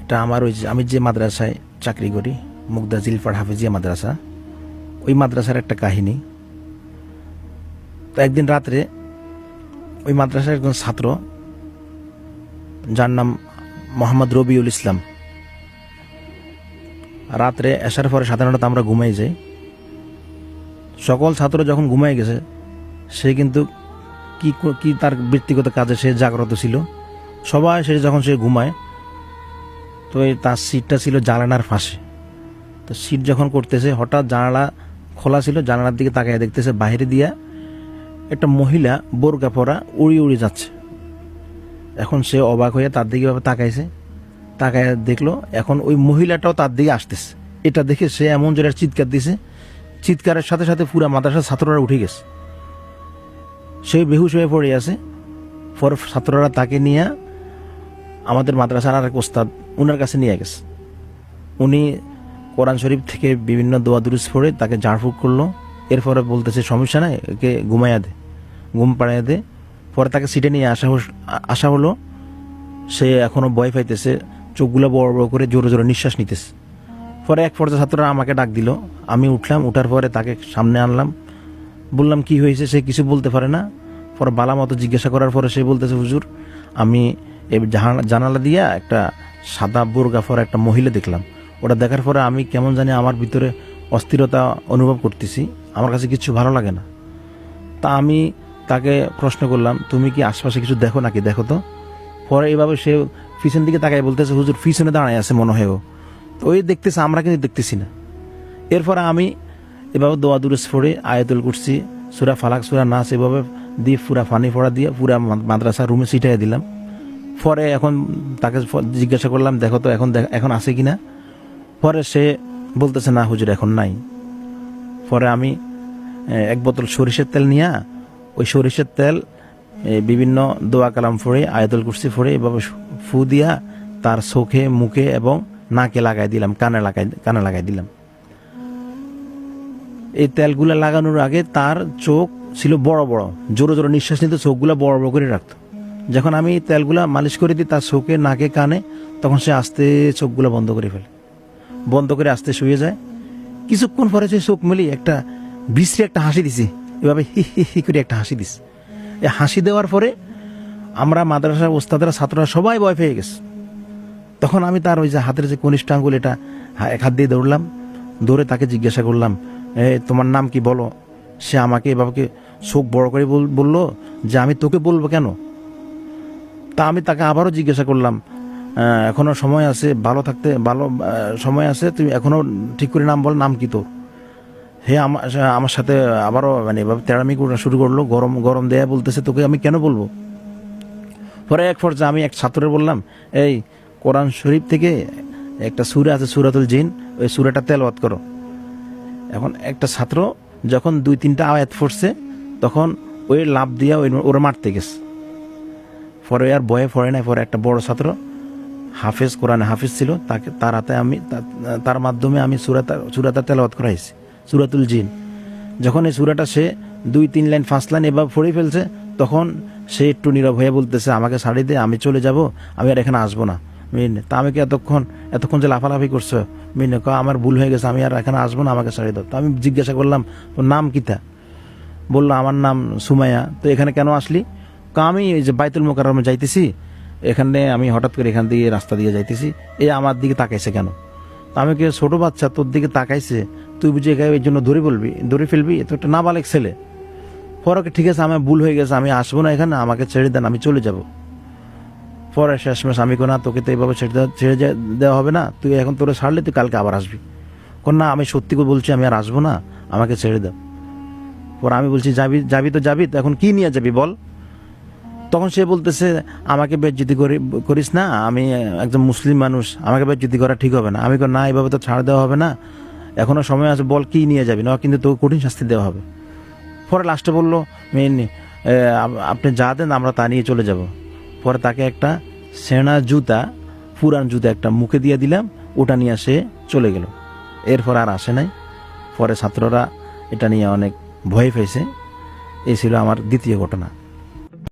এটা আমার ওই আমি যে মাদ্রাসায় চাকরি করি, মুগদা জিলফার হাফিজিয়া মাদ্রাসা, ওই মাদ্রাসার একটা কাহিনী। তো একদিন রাত্রে ওই মাদ্রাসার একজন ছাত্র, যার নাম মোহাম্মদ রবিউল ইসলাম, রাত্রে আসার পরে সাধারণত আমরা ঘুমাই যাই। সকল ছাত্র যখন ঘুমাই গেছে, সে কিন্তু কি তার ব্যক্তিগত কাজে সে জাগ্রত ছিল। সবাই সে যখন সে ঘুমায়, তো তার সিটটা ছিল জানালার পাশে। তো সিট যখন করতেছে, হঠাৎ জানালা খোলা ছিল, জানালার দিকে তাকায় দেখতেছে বাইরে দিয়া একটা মহিলা বোরকা পরা উড়ি উড়ি যাচ্ছে। এখন সে অবাক হয়ে তার দিকে তাকাইছে, তাকায় দেখলো এখন ওই মহিলাটাও তার দিকে আসতেছে। এটা দেখে সে এমন জোরে চিৎকার দিছে, চিৎকারের সাথে সাথে পুরা মাদ্রাসার ছাত্ররা উঠে গেছে। সে বেহুশ হয়ে পড়ে আছে। পরে ছাত্ররা তাকে নিয়ে আমাদের মাদ্রাসার আরেক ওস্তাদ উনার কাছে নিয়ে গেছে। উনি কোরআন শরীফ থেকে বিভিন্ন দোয়া দুরুস পড়ে তাকে ঝাড়ফুঁক করলো। এরপরে বলতেছে সমস্যা নাই, একে ঘুমাইয়া দে, ঘুম পাড়াইয়া দে। পরে তাকে সিটে নিয়ে আসা হলো। সে এখনো ভয় পাইতেছে, চোখগুলো বড় বড় করে জোরে জোরে নিঃশ্বাস নিতেছে। পরে এক পর্যায়ে ছাত্ররা আমাকে ডাক দিল, আমি উঠলাম। উঠার পরে তাকে সামনে আনলাম, বললাম কি হয়েছে। সে কিছু বলতে পারে না। পরে বালা মতো জিজ্ঞাসা করার পরে সে বলতেছে, হুজুর আমি এই জানালা দিয়া একটা সাদা বোরকা পরা একটা মহিলা দেখলাম। ওটা দেখার পরে আমি কেমন জানি আমার ভিতরে অস্থিরতা অনুভব করতেছি, আমার কাছে কিছু ভালো লাগে না। তা আমি তাকে প্রশ্ন করলাম, তুমি কি আশপাশে কিছু দেখো নাকি, দেখো তো। পরে এভাবে সে পিছন দিকে তাকায় বলতেছে, হুজুর পিছনে দাঁড়ায় আছে মনে হয় ও। তো ওই দেখতেছে, আমরা কিন্তু দেখতেছি না। এরপরে আমি এভাবে দোয়া দুরুস পড়ে আয়াতুল কুরসি, সূরা ফালাক, সূরা নাস এভাবে দিয়ে পুরা পানি পড়া দিয়ে পুরা মাদ্রাসা রুমে ছিটাই দিলাম। পরে এখন তাকে জিজ্ঞাসা করলাম, দেখো তো এখন আছে কিনা। পরে সে বলতেছে, না হুজুর এখন নাই। পরে আমি এক বোতল সরিষার তেল নিয়ে ওই সরিষার তেল বিভিন্ন দোয়া কালাম পড়ে আয়াতুল কুরসি পড়ে এভাবে ফু দিয়া তার চোখে, মুখে এবং নাকে লাগাই দিলাম, কানে লাগাই দিলাম। এই তেলগুলা লাগানোর আগে তার চোখ ছিল বড় বড়, জোরে জোরে নিঃশ্বাস নিতে চোখগুলা বড় বড় করে রাখতো। যখন আমি তেলগুলা মালিশ করে দিই তার চোখে, নাকে, কানে, তখন সে আস্তে চোখগুলা বন্ধ করে ফেলে, বন্ধ করে আস্তে শুয়ে যায়। কিছুক্ষণ পরে সে চোখ মেলি একটা বিশ্রী একটা হাসি দিছি, এভাবে হি হি হি করে একটা হাসি দিছি। এই হাসি দেওয়ার পরে আমরা মাদ্রাসার ওস্তাদরা, ছাত্ররা সবাই ভয় পেয়ে গেছে। তখন আমি তার ওই যে হাতের যে কনিষ্ঠ আঙ্গুল, এটা এক হাত দিয়ে দৌড়লাম, দৌড়ে তাকে জিজ্ঞাসা করলাম, তোমার নাম কি বলো। সে আমাকে এভাবে চোখ বড় করে বললো যে আমি তোকে বলবো কেন। তা আমি তাকে আবারও জিজ্ঞাসা করলাম, এখনো সময় আছে, ভালো থাকতে ভালো সময় আছে, তুমি এখনো ঠিক করে নাম বল, নাম কি তোর। হে আমার সাথে আবারও মানে এভাবে তেড়ামি শুরু করলো, গরম গরম দেয়া বলতেছে, তোকে আমি কেন বলবো। পরে এক পর্যায়ে আমি এক ছাত্রের বললাম, এই কোরআন শরীফ থেকে একটা সূরা আছে সূরাতুল জিন, ওই সূরাটা তেলাওয়াত করো। এখন একটা ছাত্র যখন 2-3টা আয়াত পড়ছে, তখন ওই লাভ দিয়া ওরা মারতে গেছে। পরে আর ভয়ে পড়ে নাই। পরে একটা বড় ছাত্র হাফেজ, কোরআনে হাফেজ ছিল, তার হাতে আমি তার মাধ্যমে আমি সূরাটা তেলাওয়াত করাইছি, সূরাতুল জিন। যখন এই সূরাটা সে 2-3 লাইন 5 লাইন এভাবে পড়ে ফেলছে, তখন সে একটু নীরব হয়ে বলতেছে, আমাকে ছাড়ি দে, আমি চলে যাব, আমি আর এখানে আসবো না। তা আমি কি এতক্ষণ যে লাফালাফি করছো, আমার ভুল হয়ে গেছে, আমি আর এখানে আসবো না, আমাকে ছাড়ি দাও। তো আমি জিজ্ঞাসা করলাম, তোর নাম কিতা। বললো, আমার নাম সুমাইয়া। তো এখানে কেন আসলি। আমি এই যে বাইতুল মোকাররমে যাইতেছি, এখানে আমি হঠাৎ করে এখান দিয়ে রাস্তা দিয়ে যাইতেছি, আমার দিকে তাকাইছে কেন। তা আমি কি ছোট বাচ্চা, তোর দিকে তাকাইছে, তুই বুঝে এই জন্য ধরে ফেলবি, তো একটা নাবালেক ছেলে। পরে ঠিক আছে, আমার ভুল হয়ে গেছে, আমি আসবো না এখানে, আমাকে ছেড়ে দেন, আমি চলে যাব। পরে শেষমেশ আমি না, তোকে তো এইভাবে ছেড়ে দেওয়া হবে না, তুই এখন তোরে ছাড়লে তুই কালকে আবার আসবি। না, আমি সত্যি করে বলছি, আমি আর আসবো না, আমাকে ছেড়ে দাও। পরে আমি বলছি, যাবি তো যাবি, তো এখন কি নিয়ে যাবি বল। তখন সে বলতেছে, আমাকে বেজ্জতি করিস না, আমি একজন মুসলিম মানুষ, আমাকে বেজ্জতি করা ঠিক হবে না। আমি না, এইভাবে তো ছাড় দেওয়া হবে না, এখনো সময় আছে, বল কি নিয়ে যাবি, না কিন্তু তোকে কঠিন শাস্তি দেওয়া হবে। পরে লাস্টে বললো, আপনি যা দেন আমরা তা নিয়ে চলে যাব। পরে তাকে একটা সেনা জুতা, পুরান জুতা একটা মুখে দিয়ে দিলাম, ওটা নিয়ে সে চলে গেল। এরপর আর আসে নাই। পরে ছাত্ররা এটা নিয়ে অনেক ভয় পেয়েছে। এই ছিল আমার দ্বিতীয় ঘটনা।